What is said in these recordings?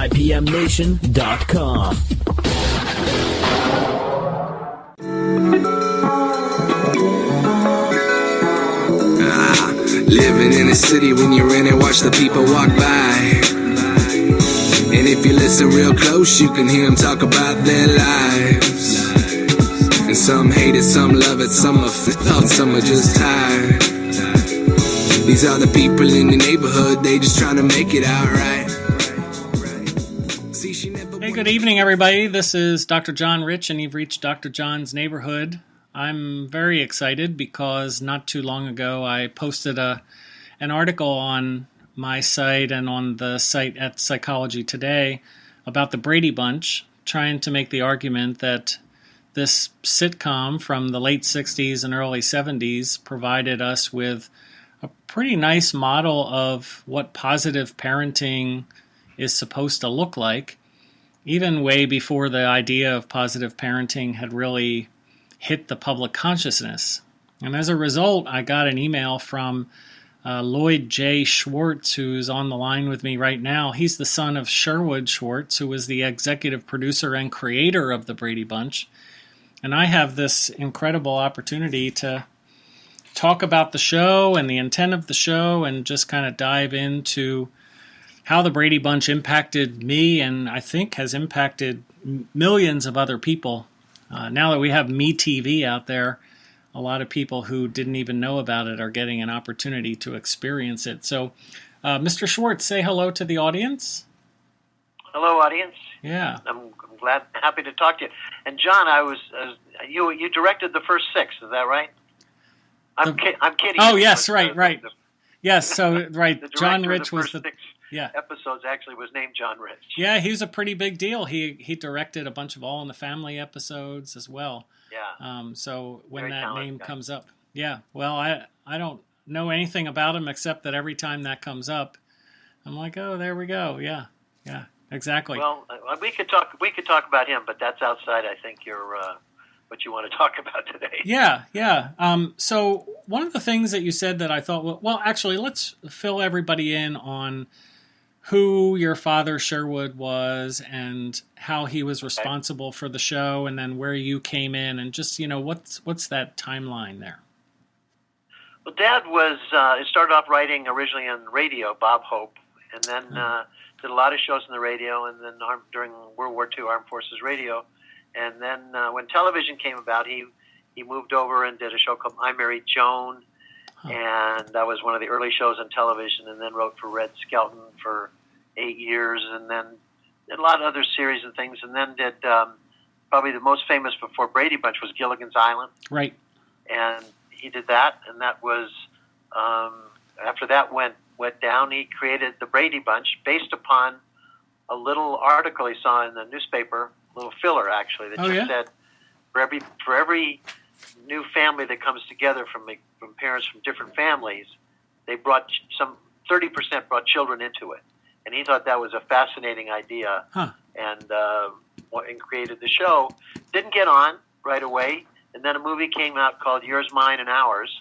IPMNation.com. Living in a city, when you're in it, watch the people walk by. And if you listen real close, you can hear them talk about their lives. And some hate it, some love it, some are felt, some are just tired. These are the people in the neighborhood, they just trying to make it out right. Hey, good evening, everybody. This is Dr. John Rich, and you've reached Dr. John's Neighborhood. I'm very excited because not too long ago I posted an article on my site and on the site at Psychology Today about the Brady Bunch, trying to make the argument that this sitcom from the late 60s and early 70s provided us with a pretty nice model of what positive parenting is supposed to look like, even way before the idea of positive parenting had really hit the public consciousness. And as a result, I got an email from Lloyd J. Schwartz, who's on the line with me right now. He's the son of Sherwood Schwartz, who was the executive producer and creator of the Brady Bunch. And I have this incredible opportunity to talk about the show and the intent of the show and just kind of dive into how the Brady Bunch impacted me and I think has impacted millions of other people. Now that we have MeTV out there, a lot of people who didn't even know about it are getting an opportunity to experience it. So, Mr. Schwartz, say hello to the audience. Hello, audience. Yeah, I'm happy to talk to you. And John, you directed the first 6. Is that right? I'm kidding. Oh, yes, right. Yes, so right. The John director Rich of the was first 6 episodes actually was named John Rich. Yeah, he was a pretty big deal. He directed a bunch of All in the Family episodes as well. Yeah. So when Very that name guy. comes up, yeah. Well, I don't know anything about him except that every time that comes up, I'm like, oh, there we go. Yeah, exactly. Well, we could talk about him, but that's outside. I think what you want to talk about today. Yeah. So one of the things that you said that I thought, well, actually, let's fill everybody in on who your father Sherwood was and how he was responsible for the show, and then where you came in, and just what's that timeline there? Well, Dad started off writing originally on radio, Bob Hope, and then did a lot of shows on the radio, and then during World War II, Armed Forces Radio. And then when television came about, he moved over and did a show called I Married Joan, and that was one of the early shows on television, and then wrote for Red Skelton for 8 years, and then did a lot of other series and things, and then did probably the most famous before Brady Bunch was Gilligan's Island. Right. And he did that, and that was, after that went down, he created the Brady Bunch based upon a little article he saw in the newspaper, a little filler actually, that said for every new family that comes together from parents from different families, they brought 30% brought children into it, and he thought that was a fascinating idea, and created the show. Didn't get on right away, and then a movie came out called Yours, Mine, and Ours,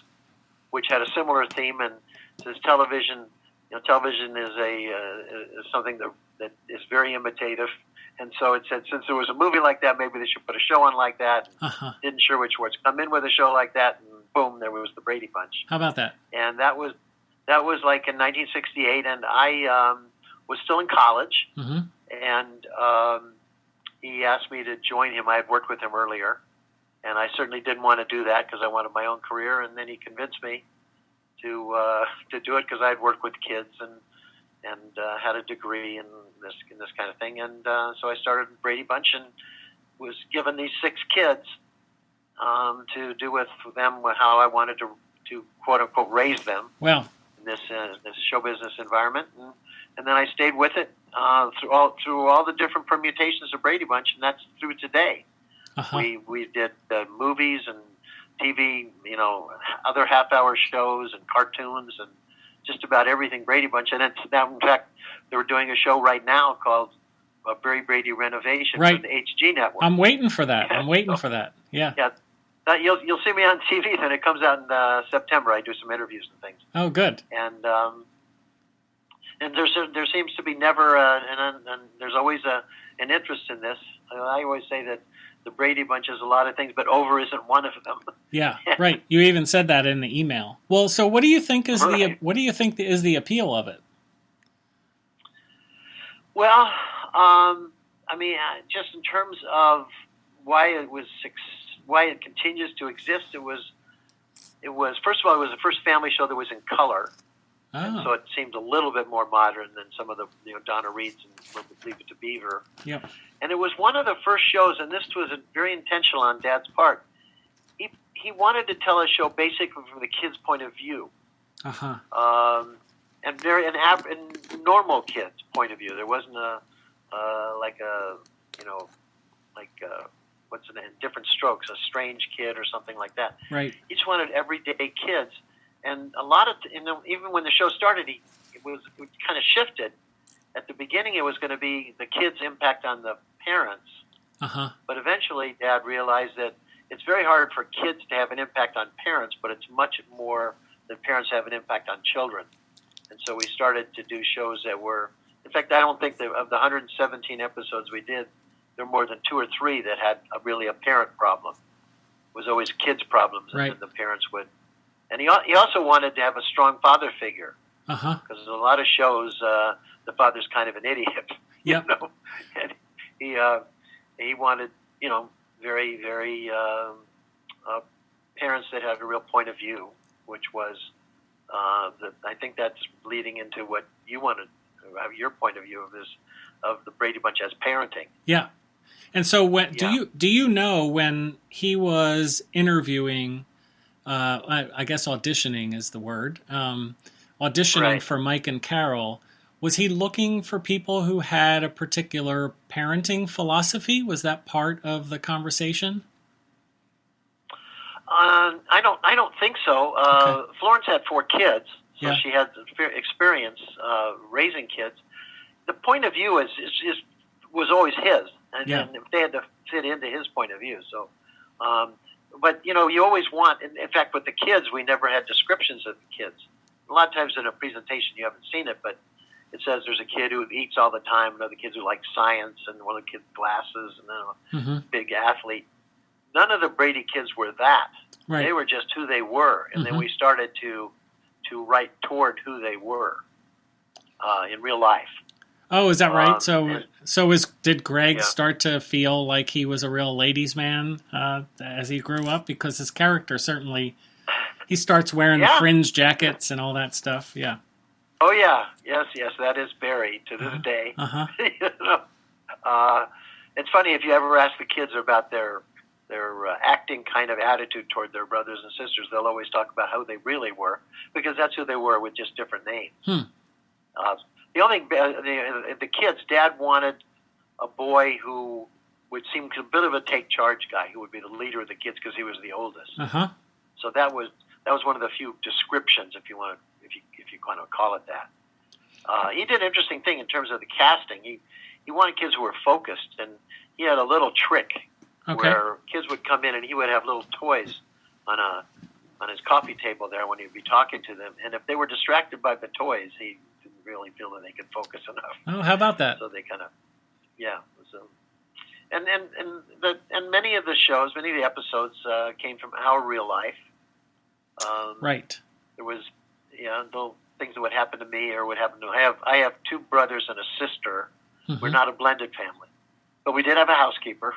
which had a similar theme, and since television is something that is very imitative. And so it said, since there was a movie like that, maybe they should put a show on like that. Didn't Sherwood Schwartz come in with a show like that, and boom, there was the Brady Bunch. How about that? And that was like in 1968, and I was still in college, and he asked me to join him. I had worked with him earlier, and I certainly didn't want to do that because I wanted my own career. And then he convinced me to do it because I had worked with kids and had a degree in this kind of thing, and so I started Brady Bunch and was given these 6 kids to do with them how I wanted to quote unquote raise them. Well, in this show business environment, and then I stayed with it through all the different permutations of Brady Bunch, and that's through today. We did movies and TV, other half-hour shows and cartoons and just about everything Brady Bunch. And now, in fact, they were doing a show right now called Very Brady Renovation for the HG Network. I'm waiting for that. Yeah. Yeah. You'll see me on TV then. It comes out in September. I do some interviews and things. Oh, good. And there seems to be never, and there's always always an interest in this. I always say that the Brady Bunch is a lot of things, but over isn't one of them. Yeah, right. You even said that in the email. Well, so what do you think is the appeal of it? Well, just in terms of why it continues to exist, it was first of all, it was the first family show that was in color. Oh. And so it seemed a little bit more modern than some of the Donna Reeds and Leave It to Beaver. Yep. And it was one of the first shows, and this was very intentional on Dad's part. He wanted to tell a show basically from the kid's point of view, and normal kid's point of view. There wasn't different strokes, a strange kid or something like that. Right. He just wanted everyday kids, and a lot of even when the show started, it kind of shifted. At the beginning, it was going to be the kids' impact on the parents. But eventually, Dad realized that it's very hard for kids to have an impact on parents, but it's much more that parents have an impact on children. And so we started to do shows that were, in fact, I don't think that of the 117 episodes we did, there were more than 2 or 3 that had really a parent problem. It was always kids' problems, and then the parents would. And he also wanted to have a strong father figure. Because in a lot of shows, the father's kind of an idiot. Yeah. And he wanted, very, very parents that have a real point of view, which was I think that's leading into what you wanted, your point of view of the Brady Bunch as parenting. Yeah. And so do you know when he was interviewing, I guess auditioning is the word, auditioning for Mike and Carol, was he looking for people who had a particular parenting philosophy? Was that part of the conversation? I don't think so. Okay. Florence had 4 kids, so Yeah. she had experience raising kids. The point of view was always his, and they had to fit into his point of view. So, but you always want. In fact, with the kids, we never had descriptions of the kids. A lot of times in a presentation, you haven't seen it, but it says there's a kid who eats all the time, another kid who likes science, and one of the kids glasses, and then a big athlete. None of the Brady kids were that. Right. They were just who they were, and then we started to write toward who they were in real life. Oh, is that right? Did Greg start to feel like he was a real ladies' man as he grew up? Because his character certainly, he starts wearing the fringe jackets and all that stuff. Yeah. Oh yeah, yes, that is Barry to this day. It's funny if you ever ask the kids about their acting kind of attitude toward their brothers and sisters, they'll always talk about how they really were, because that's who they were with just different names. The only the kids, Dad wanted a boy who would seem a bit of a take charge guy, who would be the leader of the kids because he was the oldest. So that was one of the few descriptions, if you want to call it that. He did an interesting thing in terms of the casting. He wanted kids who were focused, and he had a little trick where kids would come in and he would have little toys on his coffee table there when he would be talking to them, and if they were distracted by the toys, he didn't really feel that they could focus enough. Oh, how about that? So they kind of, So, and many of the shows, many of the episodes came from our real life. Right. There was, the things that would happen to me or would happen to. I have 2 brothers and a sister. We're not a blended family, but we did have a housekeeper.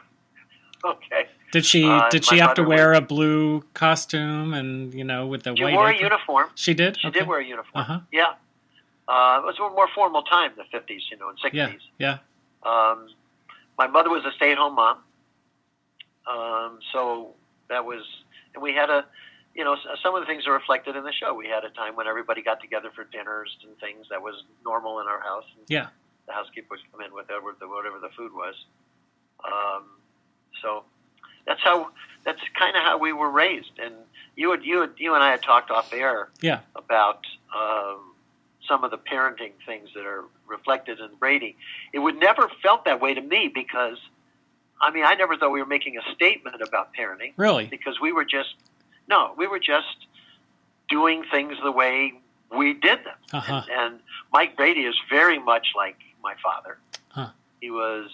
Okay. Did she have to wear a blue costume and with the white? She wore a uniform. She did. She did wear a uniform. Yeah. It was a more formal time, the 50s, and 60s. Yeah. My mother was a stay-at-home mom. So that was, and we had some of the things are reflected in the show. We had a time when everybody got together for dinners and things that was normal in our house. And the housekeeper would come in with whatever the food was. So that's kind of how we were raised. And you and I had talked off air about some of the parenting things that are reflected in Brady. It would never felt that way to me because, I never thought we were making a statement about parenting. Really? Because we were just doing things the way we did them. And Mike Brady is very much like my father. He was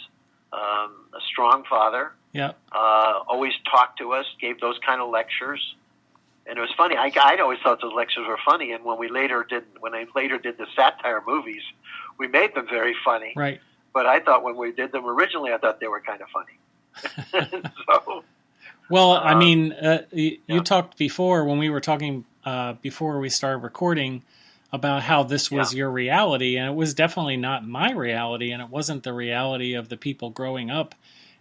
a strong father. Yeah. Always talked to us, gave those kind of lectures. And it was funny. I always thought those lectures were funny. And when I later did the satire movies, we made them very funny. Right. But I thought when we did them originally, I thought they were kind of funny. So, well, I mean, you talked before when we were talking before we started recording about how this was your reality, and it was definitely not my reality, and it wasn't the reality of the people growing up.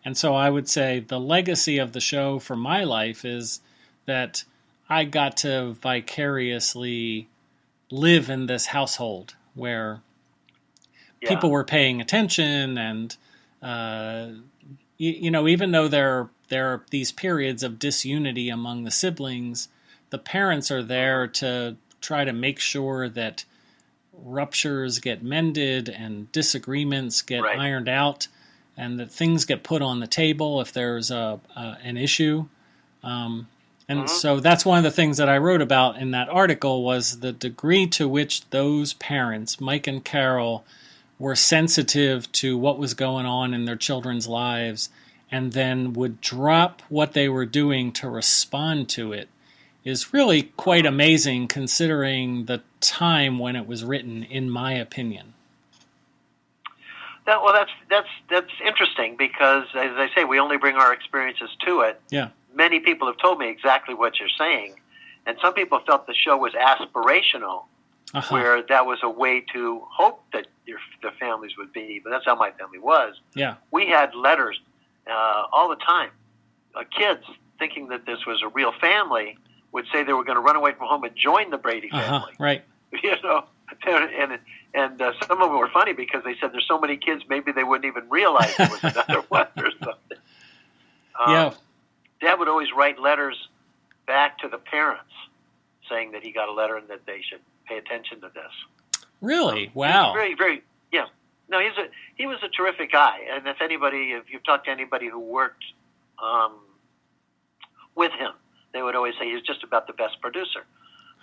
And so I would say the legacy of the show for my life is that I got to vicariously live in this household where people were paying attention, and even though there are these periods of disunity among the siblings, the parents are there to try to make sure that ruptures get mended and disagreements get ironed out, and that things get put on the table if there's an issue. And so that's one of the things that I wrote about in that article was the degree to which those parents, Mike and Carol, were sensitive to what was going on in their children's lives and then would drop what they were doing to respond to it is really quite amazing considering the time when it was written, in my opinion. That's interesting because, as I say, we only bring our experiences to it. Yeah. Many people have told me exactly what you're saying, and some people felt the show was aspirational, where that was a way to hope that the families would be. But that's how my family was. Yeah, we had letters all the time. Kids thinking that this was a real family would say they were going to run away from home and join the Brady family. Right. And some of them were funny because they said there's so many kids, maybe they wouldn't even realize there was another one or something. Dad would always write letters back to the parents saying that he got a letter and that they should pay attention to this. Really? Wow. Very, very, yeah. No, he was a terrific guy. And if you've talked to anybody who worked with him, they would always say he was just about the best producer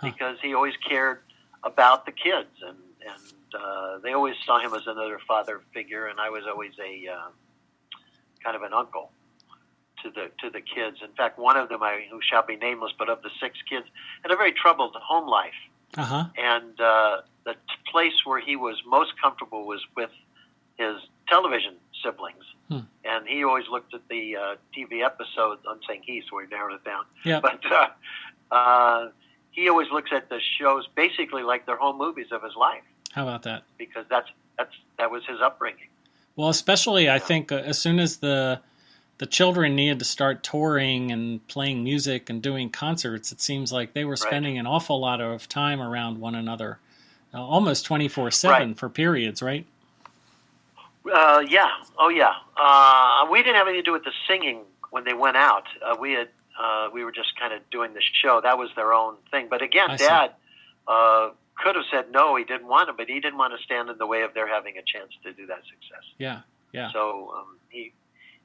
because he always cared about the kids. And they always saw him as another father figure. And I was always a kind of an uncle to the kids. In fact, one of them, who shall be nameless, but of the 6 kids, had a very troubled home life. And the place where he was most comfortable was with his television siblings. And he always looked at the TV episodes. I'm saying he, so we narrowed it down. Yeah. But he always looks at the shows basically like they're home movies of his life. How about that? Because that was his upbringing. Well, especially I think as soon as the children needed to start touring and playing music and doing concerts, it seems like they were spending an awful lot of time around one another, almost 24/7 for periods, right? Yeah. Oh, yeah. We didn't have anything to do with the singing when they went out. We were just kind of doing the show. That was their own thing. But again, Dad could have said no, he didn't want to, but he didn't want to stand in the way of their having a chance to do that success. Yeah, yeah. So he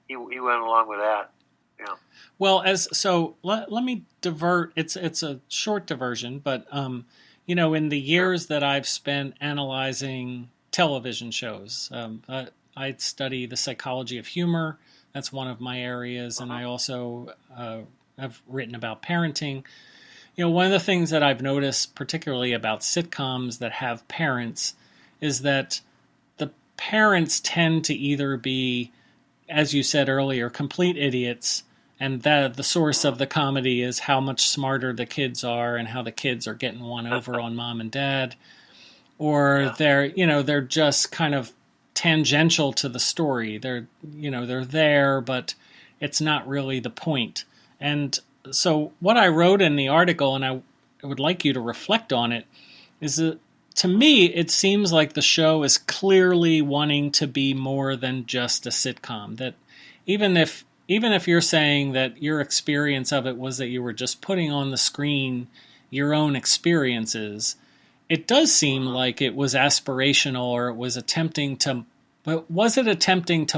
went along with that. Yeah. Well, let me divert. It's a short diversion, but in the years that I've spent analyzing television shows, I study the psychology of humor. That's one of my areas, and I also have written about parenting. One of the things that I've noticed, particularly about sitcoms that have parents, is that the parents tend to either be, as you said earlier, complete idiots, and that the source of the comedy is how much smarter the kids are and how the kids are getting one over on mom and dad, or they're just kind of tangential to the story. They're there, but it's not really the point. And so what I wrote in the article, and I would like you to reflect on it, is that to me, it seems like the show is clearly wanting to be more than just a sitcom. That even if you're saying that your experience of it was that you were just putting on the screen your own experiences, it does seem like it was aspirational, or it was attempting to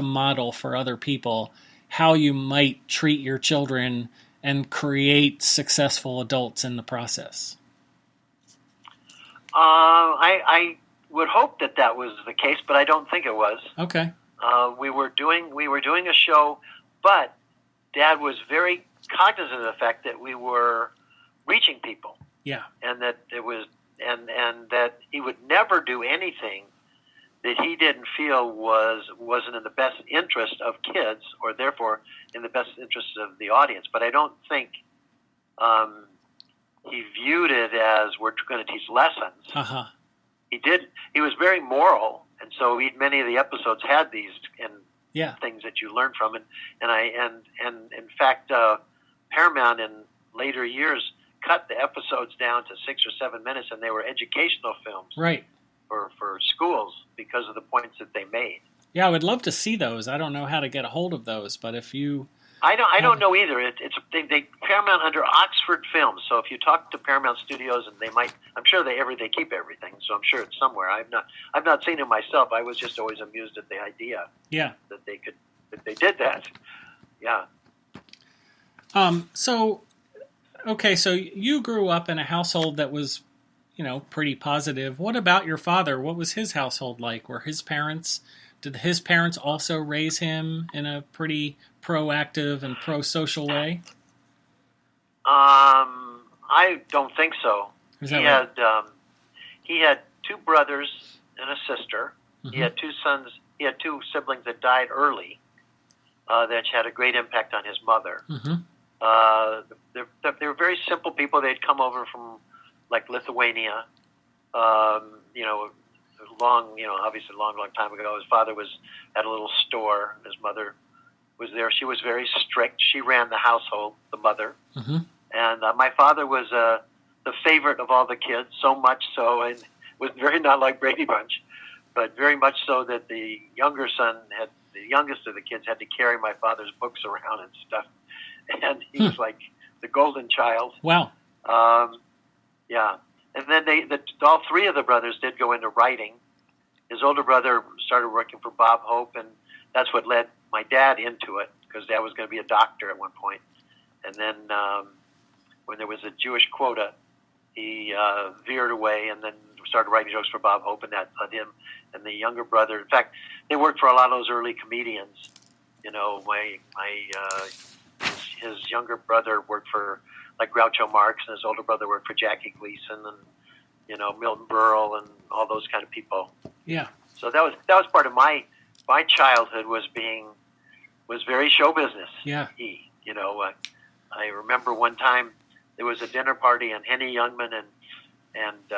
model for other people how you might treat your children and create successful adults in the process? I would hope that was the case, but I don't think it was. Okay. we were doing a show, but Dad was very cognizant of the fact that we were reaching people. Yeah. And that it was, and that he would never do anything that he didn't feel wasn't in the best interest of kids, or therefore in the best interest of the audience. But I don't think he viewed it as we're going to teach lessons. Uh-huh. He was very moral, and so many of the episodes had these things that you learn from, and in fact, Paramount in later years cut the episodes down to 6 or 7 minutes, and they were educational films, right, for schools because of the points that they made. Yeah, I would love to see those. I don't know how to get a hold of those, but if you, I don't know either. They Paramount under Oxford Films. So if you talk to Paramount Studios, and they might, I'm sure they keep everything. So I'm sure it's somewhere. I've not seen it myself. I was just always amused at the idea. Yeah. That they did that. Yeah. So you grew up in a household that was, pretty positive. What about your father? What was his household like? Did his parents also raise him in a pretty proactive and pro-social way? I don't think so. Is that right? He had 2 brothers and a sister. Mm-hmm. He had 2 sons. He had 2 siblings that died early, that had a great impact on his mother. Mm-hmm. They were very simple people. They'd come over from like Lithuania, obviously a long time ago. His father had a little store. His mother was there. She was very strict. She ran the household, the mother. Mm-hmm. And my father was the favorite of all the kids, so much so, and was very not like Brady Bunch, but very much so that the youngest of the kids had to carry my father's books around and stuff. And he was like the golden child. Wow. Yeah. And then all 3 of the brothers did go into writing. His older brother started working for Bob Hope, and that's what led my dad into it, because Dad was going to be a doctor at one point. And then when there was a Jewish quota, he veered away and then started writing jokes for Bob Hope, and that led him. And the younger brother, in fact, they worked for a lot of those early comedians. His younger brother worked for like Groucho Marx, and his older brother worked for Jackie Gleason, and Milton Berle, and all those kind of people. Yeah. So that was part of my childhood, was very show business. Yeah. I remember one time there was a dinner party, and Henny Youngman and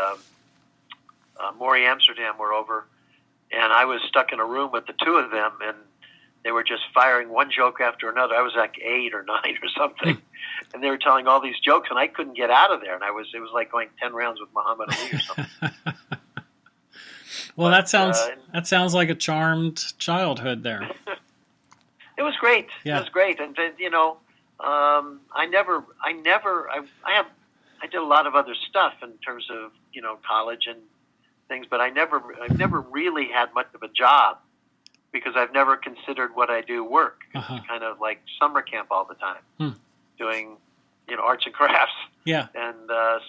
Maury Amsterdam were over, and I was stuck in a room with the 2 of them, and they were just firing one joke after another. I was like 8 or 9 or something, and they were telling all these jokes, and I couldn't get out of there. And it was like going 10 rounds with Muhammad Ali or something. Well, that sounds like a charmed childhood there. It was great. Yeah. It was great, and I did a lot of other stuff in terms of college and things, but I've never really had much of a job, because I've never considered what I do work. Uh-huh. It's kind of like summer camp all the time, doing arts and crafts. Yeah. And I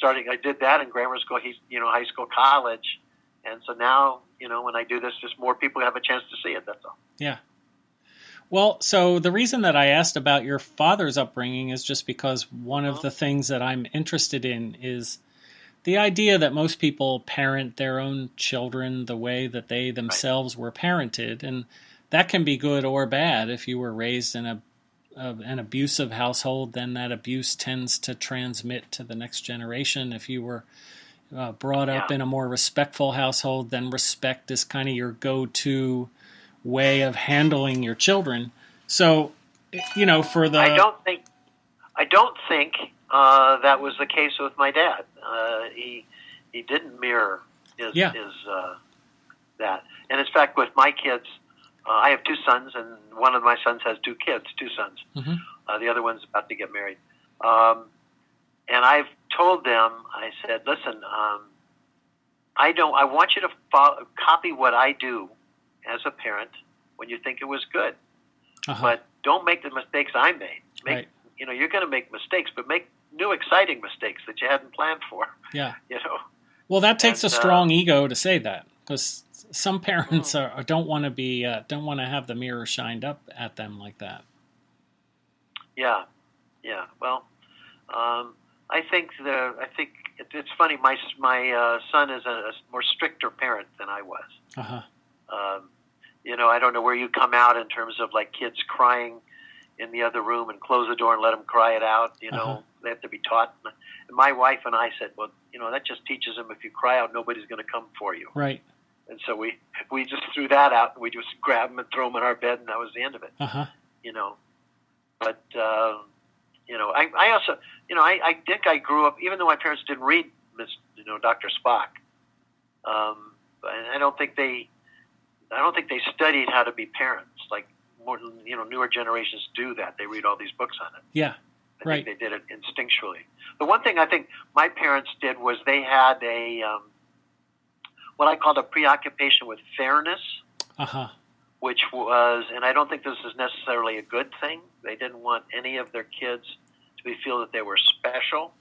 did that in grammar school, high school, college, and so now when I do this, just more people have a chance to see it. That's all. Yeah. Well, so the reason that I asked about your father's upbringing is just because one of the things that I'm interested in is the idea that most people parent their own children the way that they themselves were parented, and that can be good or bad. If you were raised in an abusive household, then that abuse tends to transmit to the next generation. If you were brought up in a more respectful household, then respect is kind of your go-to way of handling your children. So, for the... I don't think that was the case with my dad. He didn't mirror his that. And in fact, with my kids, I have 2 sons, and one of my sons has 2 sons. Mm-hmm. The other one's about to get married. And I've told them, I said, listen, I want you to copy what I do as a parent when you think it was good. Uh-huh. But don't make the mistakes I made. You're going to make mistakes, but make new exciting mistakes that you hadn't planned for. Yeah. Well, that takes a strong ego to say that, Because some parents don't want to have the mirror shined up at them like that. Yeah. Well, I think it's funny. My son is a more stricter parent than I was. Uh-huh. I don't know where you come out in terms of like kids crying in the other room and close the door and let them cry it out. They have to be taught. And my wife and I said, well, that just teaches them if you cry out, nobody's going to come for you. Right. And so we just threw that out, and we just grab them and throw them in our bed, and that was the end of it. Uh-huh. But I also, I think I grew up, even though my parents didn't read Dr. Spock. And I don't think they studied how to be parents. Like more, newer generations do that. They read all these books on it. Yeah. I think they did it instinctually. The one thing I think my parents did was they had what I called a preoccupation with fairness, which was, and I don't think this is necessarily a good thing. They didn't want any of their kids to feel that they were special.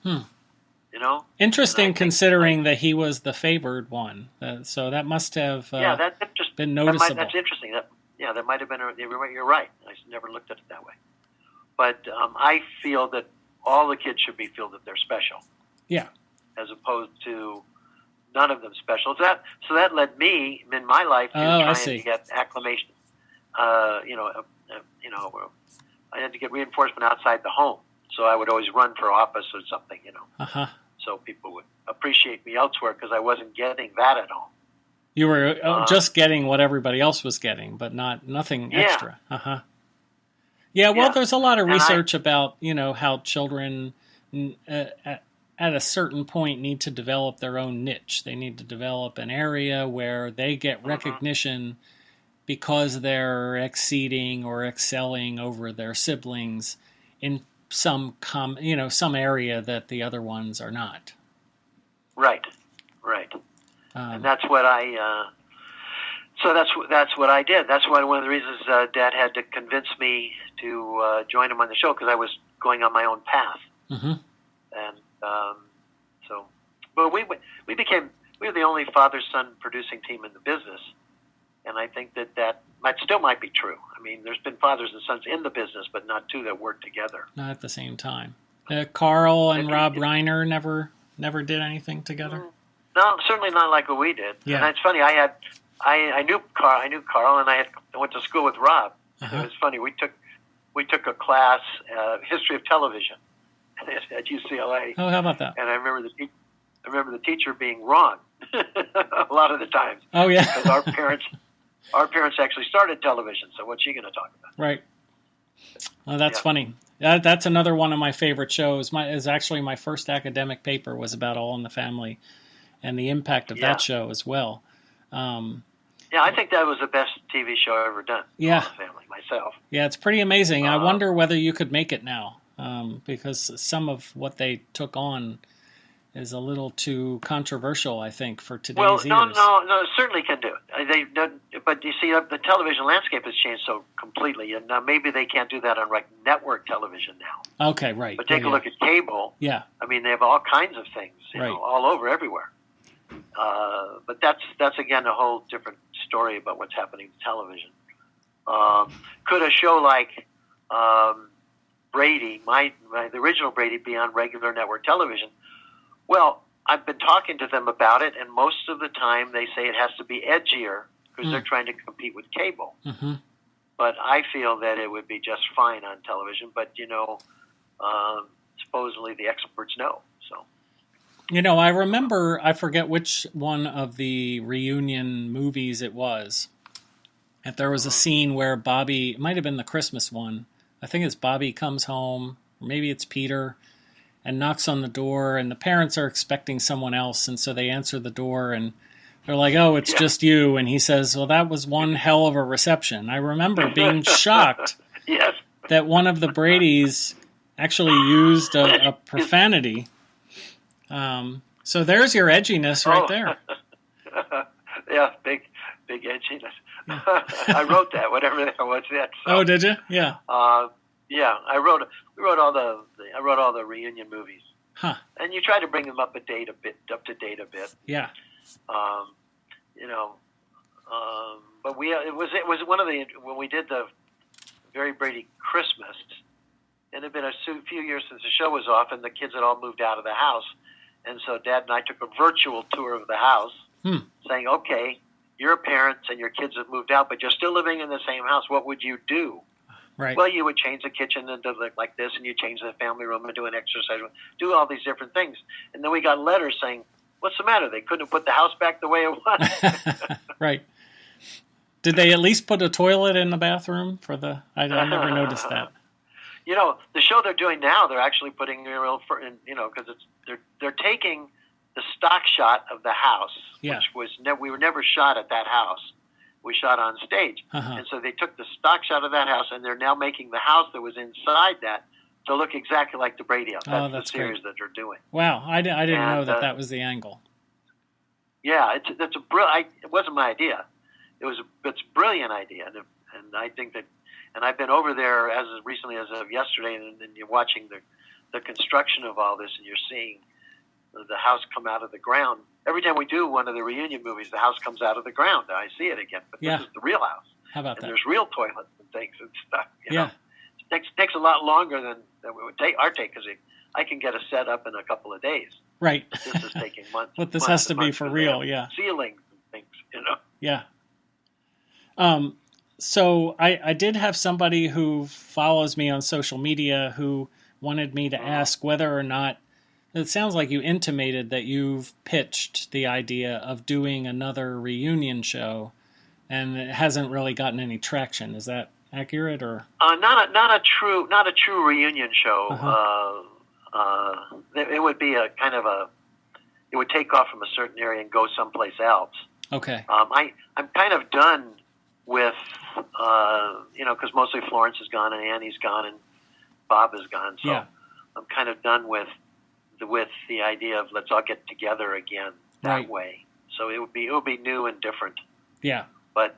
Interesting, considering that he was the favored one. So that must have been noticeable. That's interesting. That might have been. You're right. I never looked at it that way. But I feel that all the kids should feel that they're special. Yeah. As opposed to none of them special. So that led me in my life to trying to get acclimation. I had to get reinforcement outside the home. So I would always run for office or something, so people would appreciate me elsewhere because I wasn't getting that at home. You were just getting what everybody else was getting, but nothing extra. Yeah, well, there's a lot of research about, how children at a certain point need to develop their own niche. They need to develop an area where they get recognition because they're exceeding or excelling over their siblings in some area that the other ones are not. Right. And that's what so that's what I did. That's one of the reasons Dad had to convince me to join him on the show, because I was going on my own path. Mm-hmm. And but we were the only father-son producing team in the business, and I think that still might be true. I mean, there's been fathers and sons in the business, but not two that work together. Not at the same time. Carl and Rob Reiner never did anything together. No, certainly not like what we did. Yeah. And it's funny. I knew Carl, and I went to school with Rob. It was funny. We took a class, history of television, at UCLA. Oh, how about that? And I remember the teacher being wrong a lot of the times. Oh yeah, because our parents actually started television. So what's she going to talk about? Right. Well, that's funny. That's another one of my favorite shows. Is actually my first academic paper was about All in the Family, and the impact of that show as well. I think that was the best TV show I've ever done. Yeah, All in the Family myself. Yeah, it's pretty amazing. I wonder whether you could make it now, because some of what they took on is a little too controversial, I think, for today's ears. No, certainly can do it. But you see, the television landscape has changed so completely, and maybe they can't do that on network television now. Okay, right. But take a look at cable. Yeah. I mean, they have all kinds of things, all over, everywhere. But that's again a whole different story about what's happening to television. Could a show like Brady, the original Brady, be on regular network television? Well, I've been talking to them about it, and most of the time they say it has to be edgier because they're trying to compete with cable. Mm-hmm. But I feel that it would be just fine on television. But, supposedly the experts know. So, I remember, I forget which one of the reunion movies it was, that there was a scene where Bobby, it might have been the Christmas one, I think it's Bobby comes home, or maybe it's Peter, and knocks on the door, and the parents are expecting someone else, and so they answer the door, and they're like, oh, it's just you, and he says, well, that was one hell of a reception. I remember being shocked that one of the Bradys actually used a profanity. So there's your edginess right there. Yeah, big edginess. Yeah. I wrote that, whatever that was. So, oh, did you? Yeah. I wrote all the reunion movies. Huh. And you try to bring them up to date a bit. Yeah. But it was one of the, when we did the Very Brady Christmas, and it had been a few years since the show was off, and the kids had all moved out of the house. And so Dad and I took a virtual tour of the house, saying, okay, you're parents and your kids have moved out, but you're still living in the same house. What would you do? Right. Well, you would change the kitchen into like this, and you change the family room into an exercise room, do all these different things. And then we got letters saying, what's the matter? They couldn't have put the house back the way it was. Right. Did they at least put a toilet in the bathroom for the? I never noticed that. You know, the show they're doing now, they're actually putting because they're taking the stock shot of the house, which was we were never shot at that house. We shot on stage, and so they took the stock shot of that house, and they're now making the house that was inside that to look exactly like the Brady House. That's the series that they're doing. Wow, I didn't know that was the angle. Yeah, it wasn't my idea. It's a brilliant idea, and I think that, and I've been over there as recently as of yesterday, and you're watching the construction of all this, and you're seeing the house come out of the ground. Every time we do one of the reunion movies, the house comes out of the ground. I see it again, but this is the real house. How about that? There's real toilets and things and stuff. You know? It takes a lot longer than it would take because I can get a set up in a couple of days. Right. But this is taking months. But this has to be for real, ceilings and things, Yeah. So I did have somebody who follows me on social media who wanted me to ask whether or not, it sounds like you intimated that you've pitched the idea of doing another reunion show, and it hasn't really gotten any traction. Is that accurate, or not a true reunion show? It would be a kind of it would take off from a certain area and go someplace else. Okay. I'm kind of done with because mostly Florence is gone and Annie's gone and Bob is gone, so I'm kind of done with the idea of let's all get together again that way. So it would be new and different. Yeah. But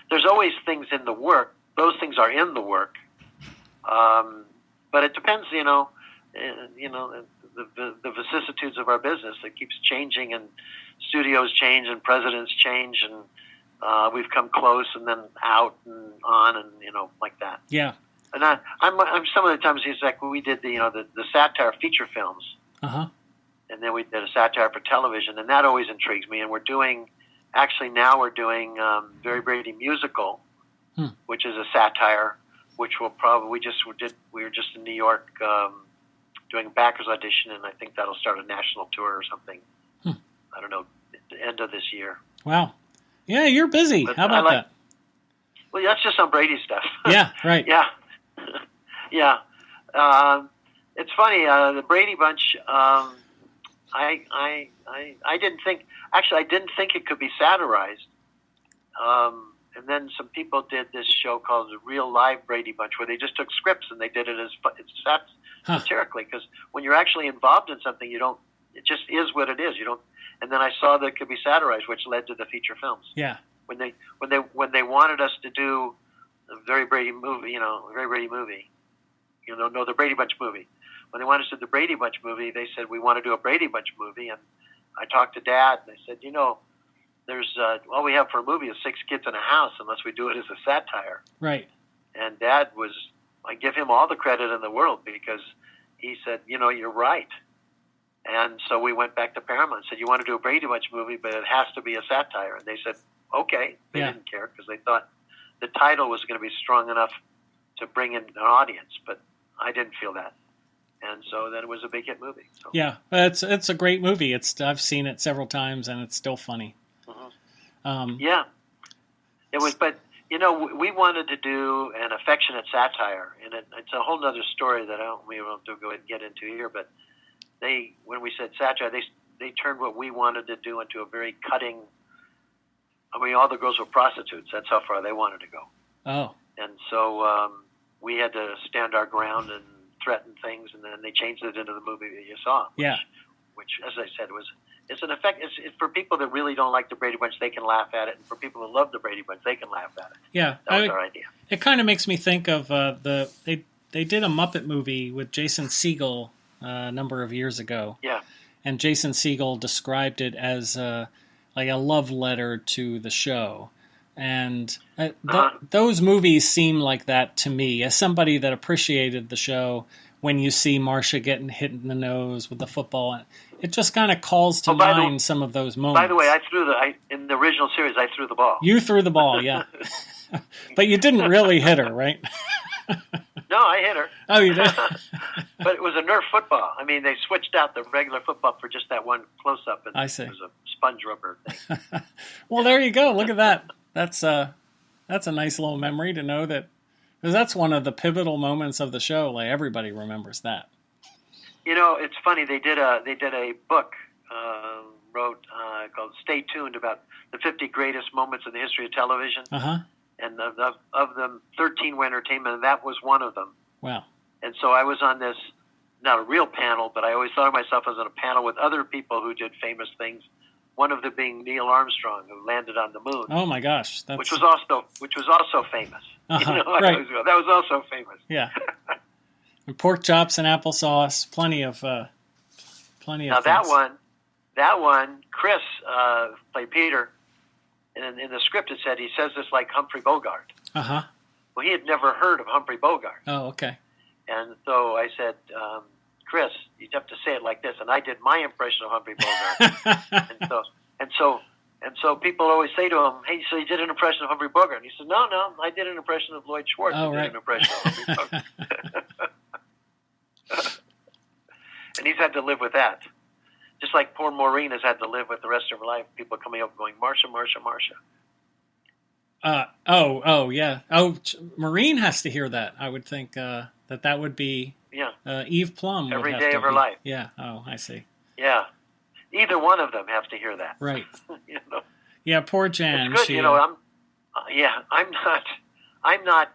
there's always things in the work. Those things are in the work. But it depends, the vicissitudes of our business. It keeps changing, and studios change, and presidents change, and we've come close, and then out and on, and like that. Yeah. And I'm some of the times it's like we did the satire feature films, and then we did a satire for television, and that always intrigues me. And we're doing Very Brady Musical, which is a satire, which will probably we were just in New York doing a backers audition, and I think that'll start a national tour or something. I don't know, at the end of this year. Wow. Yeah, you're busy. How about that? Well, that's just some Brady stuff. Yeah, right. Yeah. Yeah. It's funny, the Brady Bunch, I didn't think it could be satirized. And then some people did this show called The Real Live Brady Bunch, where they just took scripts and they did it as satirically, because when you're actually involved in something, it just is what it is. And then I saw that it could be satirized, which led to the feature films. Yeah. When they wanted us to do the Very Brady movie, the Brady Bunch movie. When they wanted us to do the Brady Bunch movie, they said, we want to do a Brady Bunch movie. And I talked to Dad, and I said, there's all we have for a movie is 6 kids in a house, unless we do it as a satire. Right. And Dad I give him all the credit in the world, because he said, you're right. And so we went back to Paramount and said, you want to do a Brady Bunch movie, but it has to be a satire. And they said, okay. They didn't care, because they thought the title was going to be strong enough to bring in an audience, but I didn't feel that. And so then it was a big hit movie. So. Yeah, it's a great movie. I've seen it several times, and it's still funny. Yeah. It was, but, we wanted to do an affectionate satire, and it's a whole other story that we won't go and get into here, but when we said satire, they turned what we wanted to do into a very cutting. All the girls were prostitutes. That's how far they wanted to go. Oh. And so we had to stand our ground and threaten things, and then they changed it into the movie that you saw. Which, as I said, it's an effect. It's for people that really don't like the Brady Bunch, they can laugh at it, and for people that love the Brady Bunch, they can laugh at it. Yeah, that was our idea. It kind of makes me think of they did a Muppet movie with Jason Segel a number of years ago. Yeah. And Jason Segel described it as like a love letter to the show. And those movies seem like that to me, as somebody that appreciated the show. When you see Marcia getting hit in the nose with the football, it just kind of calls to mind some of those moments. By the way, in the original series, I threw the ball. You threw the ball, yeah. But you didn't really hit her, right? No, I hit her. Oh, you did? But it was a Nerf football. I mean, they switched out the regular football for just that one close-up. And I see. It was a sponge rubber thing. Well, there you go. Look at that. That's a nice little memory to know that, because that's one of the pivotal moments of the show. Like, everybody remembers that. You know, it's funny. They did a book called "Stay Tuned" about the 50 greatest moments in the history of television. Uh-huh. And of them, 13 were entertainment, and that was one of them. Wow. And so I was on this, not a real panel, but I always thought of myself as on a panel with other people who did famous things. One of them being Neil Armstrong, who landed on the moon. Oh my gosh, which was also famous. Uh-huh. You know, right. That was also famous. Yeah. And pork chops and applesauce, plenty of. Now things. that one, Chris played Peter. And in the script it said he says this like Humphrey Bogart. Uh-huh. Well, he had never heard of Humphrey Bogart. Oh, okay. And so I said, Chris, you'd have to say it like this. And I did my impression of Humphrey Bogart. and so people always say to him, hey, so you did an impression of Humphrey Bogart? And he said, no, I did an impression of Lloyd Schwartz. Oh, right. Did an impression of Humphrey Bogart. And he's had to live with that. Just like poor Maureen has had to live with the rest of her life, people coming up going, Marcia, Marcia, Marcia. Oh, yeah. Oh, Maureen has to hear that. I would think that would be Eve Plum. Every day of her life. Yeah. Oh, I see. Yeah. Either one of them have to hear that. Right. You know? Yeah, poor Jan. It's good. You know, I'm not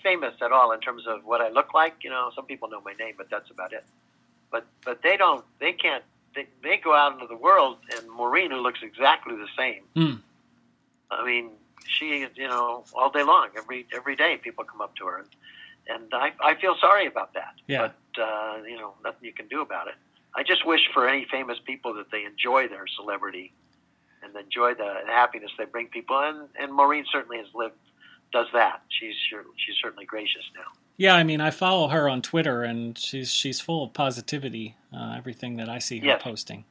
famous at all in terms of what I look like. You know, some people know my name, but that's about it. But they can't. They go out into the world, and Maureen, who looks exactly the same. Mm. I mean, she, you know, all day long, every day, people come up to her, and I feel sorry about that. Yeah. But you know, nothing you can do about it. I just wish for any famous people that they enjoy their celebrity and enjoy the happiness they bring people. And Maureen certainly does that. She's certainly gracious now. Yeah, I mean, I follow her on Twitter, and she's full of positivity. Everything that I see her posting.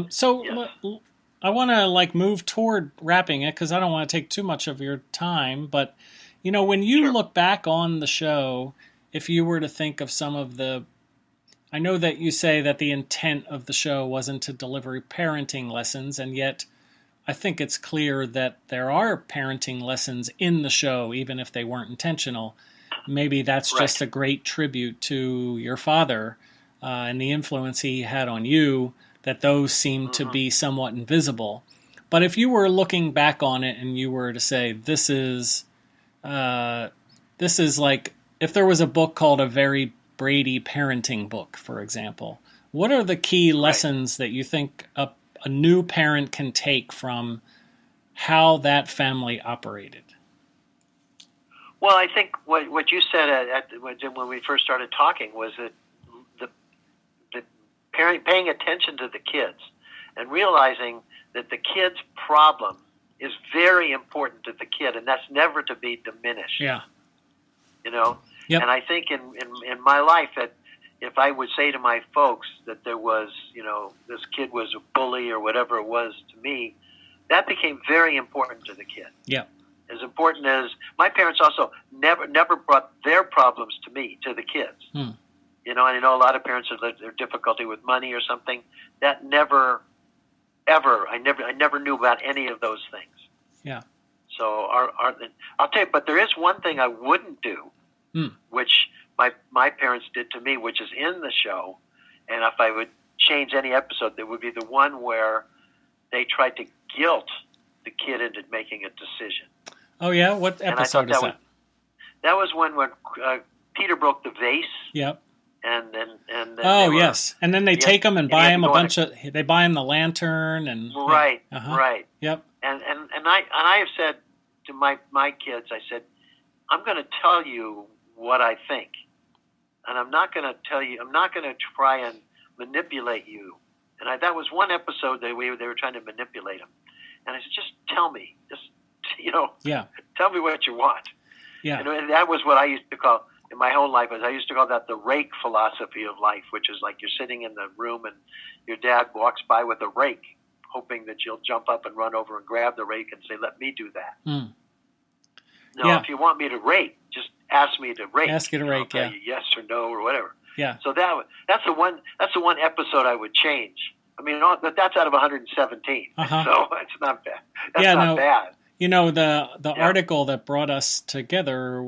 So I want to move toward wrapping it because I don't want to take too much of your time. But you know, when you look back on the show, if you were to think of some of the, I know that you say that the intent of the show wasn't to deliver parenting lessons, and yet I think it's clear that there are parenting lessons in the show, even if they weren't intentional. Maybe that's just a great tribute to your father and the influence he had on you, that those seem to be somewhat invisible. But if you were looking back on it and you were to say, this is like, if there was a book called A Very Brady Parenting Book, for example, what are the key lessons that you think a new parent can take from how that family operated? Well, I think what you said when we first started talking was that the parent paying attention to the kids and realizing that the kid's problem is very important to the kid, and that's never to be diminished. Yeah. You know? Yep. And I think in my life that if I would say to my folks that there was, you know, this kid was a bully or whatever it was to me, that became very important to the kid. Yeah. As important as my parents also never brought their problems to me, to the kids. Hmm. You know, and I know a lot of parents have their difficulty with money or something. That never, ever, I never knew about any of those things. Yeah. So I'll tell you, but there is one thing I wouldn't do, which my parents did to me, which is in the show. And if I would change any episode, that would be the one where they tried to guilt the kid into making a decision. Oh yeah, what episode is that? That was when Peter broke the vase. Yep. And then yes, and then they take him and buy him a bunch of. They buy him the lantern and right. Yep. And I have said to my kids, I said, I'm going to tell you what I think, and I'm not going to try and manipulate you And that was one episode they were trying to manipulate him. And I said, just tell me, tell me what you want. Yeah. And that was what I used to call, in my whole life, I used to call that the rake philosophy of life, which is like you're sitting in the room and your dad walks by with a rake, hoping that you'll jump up and run over and grab the rake and say, let me do that. Mm. No, if you want me to rake, just ask me to rake. Ask you to rake, I'll tell you yes or no or whatever. Yeah. So that's the one episode I would change. I mean, but that's out of 117, so it's not bad. That's not bad. You know, the article that brought us together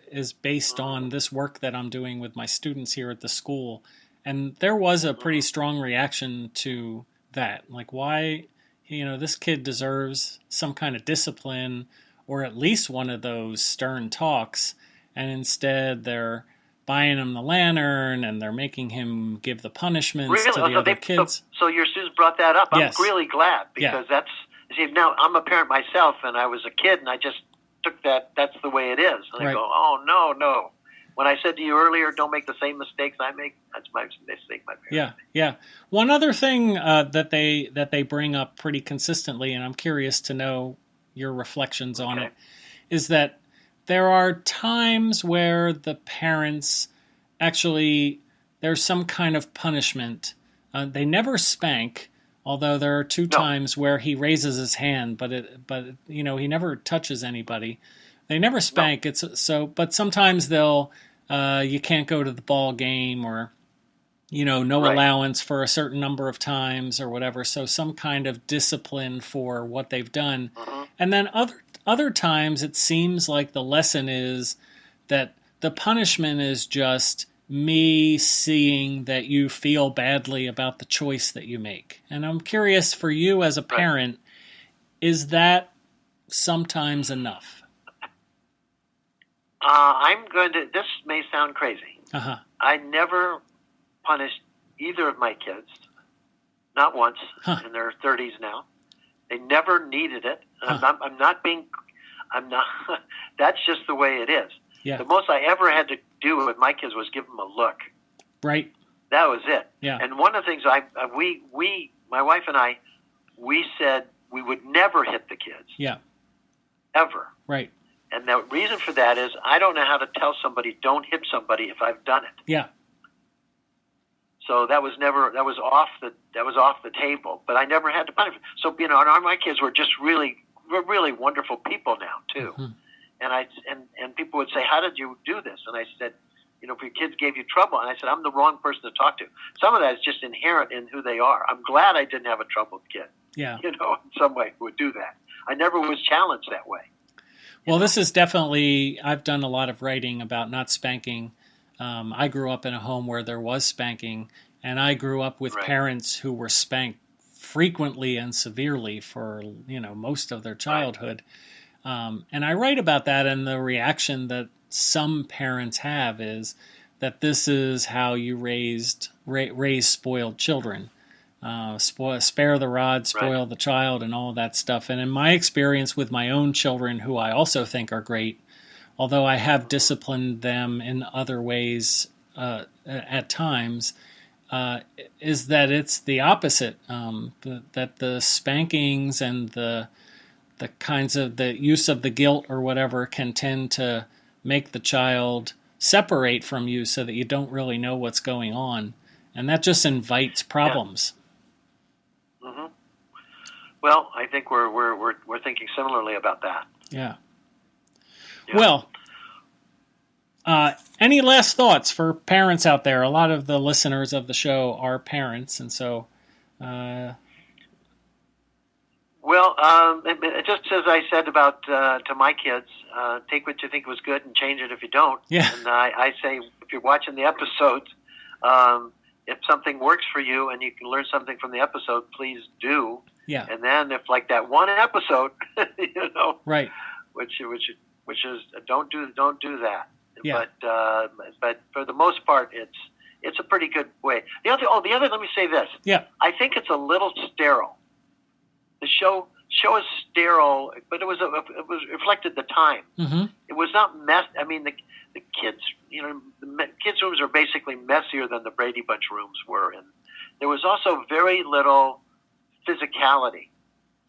is based on this work that I'm doing with my students here at the school, and there was a pretty strong reaction to that. Like, why, this kid deserves some kind of discipline or at least one of those stern talks, and instead they're buying him the lantern and they're making him give the punishments to the other kids. So your students brought that up. Yes. I'm really glad because now I'm a parent myself and I was a kid and I just took that's the way it is. And I go, oh, no. When I said to you earlier, don't make the same mistakes I make, that's my mistake, my parents make. Yeah. One other thing that they bring up pretty consistently, and I'm curious to know your reflections on it, is that there are times where the parents actually, there's some kind of punishment. They never spank, although there are two times where he raises his hand, but he never touches anybody. They never spank. No. But sometimes they'll, you can't go to the ball game, or, no allowance for a certain number of times or whatever. So some kind of discipline for what they've done. Mm-hmm. And then other times it seems like the lesson is that the punishment is just me seeing that you feel badly about the choice that you make. And I'm curious, for you as a parent, is that sometimes enough? This may sound crazy. I never punished either of my kids, not once, in their 30s now. They never needed it. I'm not, that's just the way it is. Yeah. The most I ever had to do with my kids was give them a look. Right. That was it. Yeah. And one of the things my wife and I, we said we would never hit the kids. Yeah. Ever. Right. And the reason for that is I don't know how to tell somebody don't hit somebody if I've done it. Yeah. So that was off the table, but I never had to punish. So my kids were just really wonderful people now too. Mm-hmm. And people would say, how did you do this? And I said, if your kids gave you trouble, and I said, I'm the wrong person to talk to. Some of that is just inherent in who they are. I'm glad I didn't have a troubled kid. Yeah. In some way who would do that. I never was challenged that way. Well, this is definitely, I've done a lot of writing about not spanking. I grew up in a home where there was spanking, and I grew up with parents who were spanked frequently and severely for, most of their childhood. And I write about that, and the reaction that some parents have is that this is how you raise spoiled children. Spare the rod, spoil the child, and all of that stuff. And in my experience with my own children, who I also think are great, although I have disciplined them in other ways at times, is that it's the opposite. That the spankings and the kinds of the use of the guilt or whatever can tend to make the child separate from you so that you don't really know what's going on. And that just invites problems. Yeah. Mm-hmm. Well, I think we're thinking similarly about that. Yeah. Well, any last thoughts for parents out there? A lot of the listeners of the show are parents, and so... just as I said about to my kids, take what you think was good and change it if you don't. Yeah. And I say, if you're watching the episodes, if something works for you and you can learn something from the episode, please do. Yeah. And then if like that one episode, right, which is don't do that. Yeah. But for the most part, it's a pretty good way. The other, let me say this. Yeah. I think it's a little sterile. The show is sterile, but it was reflected the time. Mm-hmm. It was not mess. I mean, the kids, the kids' rooms are basically messier than the Brady Bunch rooms were, there was also very little physicality.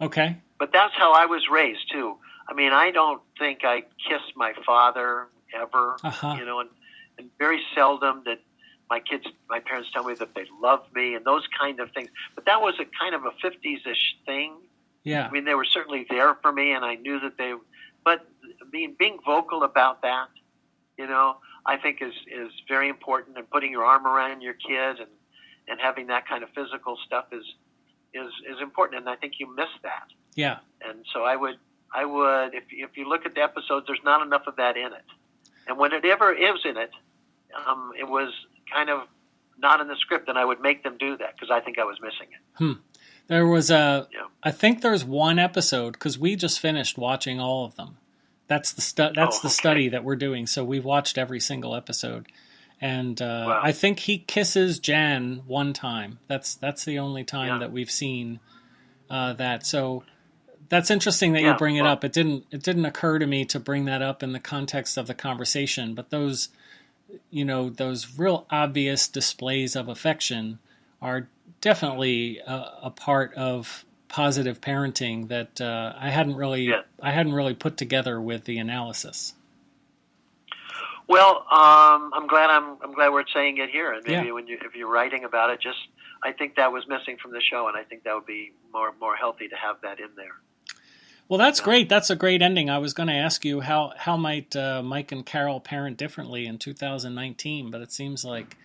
Okay. But that's how I was raised too. I mean, I don't think I kissed my father ever, you know, and very seldom that my parents tell me that they loved me and those kind of things. But that was a kind of a 50s-ish thing. Yeah. I mean, they were certainly there for me, and I knew that but being vocal about that, you know, I think is very important, and putting your arm around your kid and having that kind of physical stuff is important, and I think you miss that. Yeah. And so I would if you look at the episodes, there's not enough of that in it. And when it ever is in it, it was kind of not in the script, and I would make them do that because I think I was missing it. There was I think there's one episode, because we just finished watching all of them. That's the study that we're doing. So we've watched every single episode. And wow. I think he kisses Jan one time. That's the only time that we've seen that. So that's interesting that you bring it up. It didn't occur to me to bring that up in the context of the conversation, but those real obvious displays of affection are definitely a part of positive parenting that I hadn't really put together with the analysis. Well, I'm glad we're saying it here, and maybe if you're writing about it, I think that was missing from the show, and I think that would be more healthy to have that in there. Well, that's great. That's a great ending. I was going to ask you how might Mike and Carol parent differently in 2019, but it seems like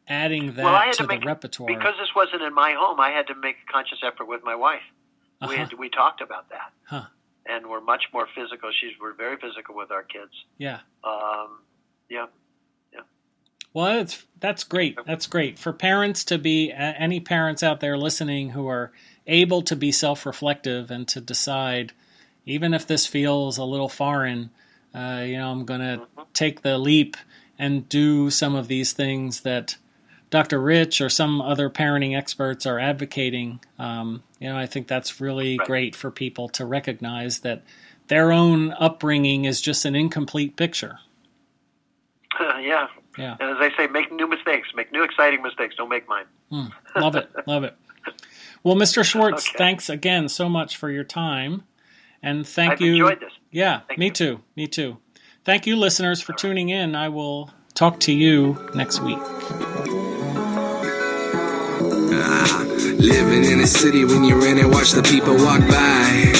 adding that to the repertoire. Because this wasn't in my home, I had to make a conscious effort with my wife. We talked about that, and we're much more physical. We're very physical with our kids. Yeah. Yeah. Well, that's great. That's great for parents to be. Any parents out there listening who are able to be self-reflective and to decide, even if this feels a little foreign, I'm going to take the leap and do some of these things that Dr. Rich or some other parenting experts are advocating. I think that's really great for people to recognize that their own upbringing is just an incomplete picture. Yeah. And as I say, make new mistakes, make new exciting mistakes. Don't make mine. Love it. Love it. Well, Mr. Schwartz, thanks again so much for your time. And I've enjoyed this. Yeah, me too. Thank you, listeners, for tuning in. I will talk to you next week. Living in a city, when you're in it, watch the people walk by.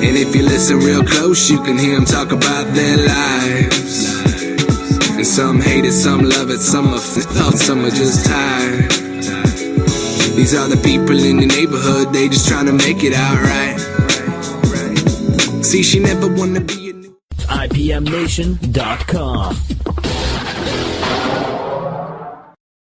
And if you listen real close, you can hear them talk about their lives. And some hate it, some love it, some are thought, some are just tired. These are the people in the neighborhood, they just trying to make it out right. See, she never wanna be a new IPMNation.com